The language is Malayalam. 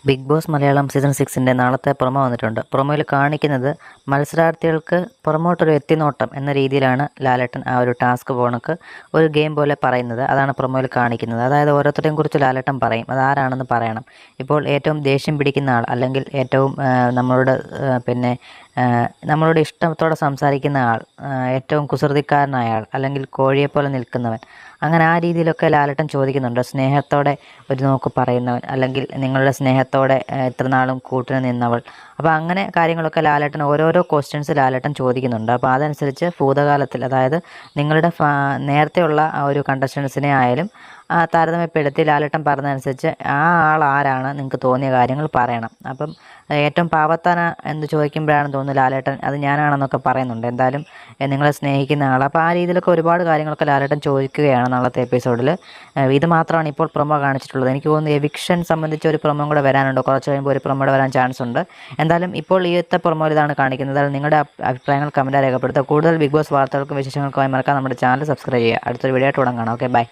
ബിഗ് ബോസ് മലയാളം സീസൺ 6ൻ്റെ നാളത്തെ പ്രൊമോ വന്നിട്ടുണ്ട്. പ്രൊമോയിൽ കാണിക്കുന്നത് മത്സരാർത്ഥികൾക്ക് പുറമോട്ടൊരു എത്തിനോട്ടം എന്ന രീതിയിലാണ് ലാലേട്ടൻ ആ ഒരു ടാസ്ക് പോണക്ക് ഒരു ഗെയിം പോലെ പറയുന്നത്. അതാണ് പ്രൊമോയിൽ കാണിക്കുന്നത്. അതായത് ഓരോരുത്തരെയും കുറിച്ച് ലാലേട്ടൻ പറയും, അതാരാണെന്ന് പറയണം. ഇപ്പോൾ ഏറ്റവും ദേഷ്യം പിടിക്കുന്ന ആൾ, അല്ലെങ്കിൽ ഏറ്റവും നമ്മളോട് ഇഷ്ടത്തോടെ സംസാരിക്കുന്ന ആൾ, ഏറ്റവും കുസൃതിക്കാരനായ ആൾ, അല്ലെങ്കിൽ കോഴിയെപ്പോലെ നിൽക്കുന്നവൻ, അങ്ങനെ ആ രീതിയിലൊക്കെ ലാലേട്ടൻ ചോദിക്കുന്നുണ്ട്. സ്നേഹത്തോടെ ഒരു നോക്ക് പറയുന്നവൻ, അല്ലെങ്കിൽ നിങ്ങളുടെ സ്നേഹത്തോടെ ഇത്ര നാളും കൂട്ടിന് നിന്നവൾ. അപ്പോൾ അങ്ങനെ കാര്യങ്ങളൊക്കെ ലാലേട്ടൻ ഓരോരോ ക്വസ്റ്റ്യൻസ് ലാലേട്ടൻ ചോദിക്കുന്നുണ്ട്. അപ്പോൾ അതനുസരിച്ച് ഭൂതകാലത്തിൽ, അതായത് നിങ്ങളുടെ നേരത്തെയുള്ള ആ ഒരു കണ്ടസ്റ്റൻസിനെ ആയാലും താരതമ്യപ്പെടുത്തി ലാലേട്ടൻ പറഞ്ഞതനുസരിച്ച് ആ ആൾ ആരാണ് നിങ്ങൾക്ക് തോന്നിയ കാര്യങ്ങൾ പറയണം. അപ്പം ഏറ്റവും പാവത്താന എന്ന് ചോദിക്കുമ്പോഴാണ് തോന്നുന്നു ലാലേട്ടൻ അത് ഞാനാണെന്നൊക്കെ പറയുന്നുണ്ട്. എന്തായാലും നിങ്ങളെ സ്നേഹിക്കുന്ന ആൾ. അപ്പോൾ ആ രീതിയിലൊക്കെ ഒരുപാട് കാര്യങ്ങളൊക്കെ ലാലേട്ടൻ ചോദിക്കുകയാണ് നാളത്തെ എപ്പിസോഡിൽ. ഇത് മാത്രമാണ് ഇപ്പോൾ പ്രൊമോ കാണിച്ചിട്ടുള്ളത്. എനിക്ക് തോന്നുന്നു എവിക്ഷൻ സംബന്ധിച്ച ഒരു പ്രൊമോ കൂടെ വരാനുണ്ട്. കുറച്ച് കഴിയുമ്പോൾ ഒരു പ്രൊമോ വരാൻ ചാൻസ് ഉണ്ട്. എന്തായാലും ഇപ്പോൾ ഈയത്തെ പ്രൊമോയിൽ ഇതാണ് കാണിക്കുന്നത്. നിങ്ങളുടെ അഭിപ്രായങ്ങൾ കമൻറ്റായി രേഖപ്പെടുത്തുക. കൂടുതൽ ബിഗ് ബോസ് വാർത്തകൾക്കും വിശേഷങ്ങൾക്കുമായി മറക്കാൻ നമ്മുടെ ചാനൽ സബ്സ്ക്രൈബ് ചെയ്യുക. അടുത്തൊരു വീഡിയോ ആയിട്ട് ഉടൻ കാണാം. Okay, by.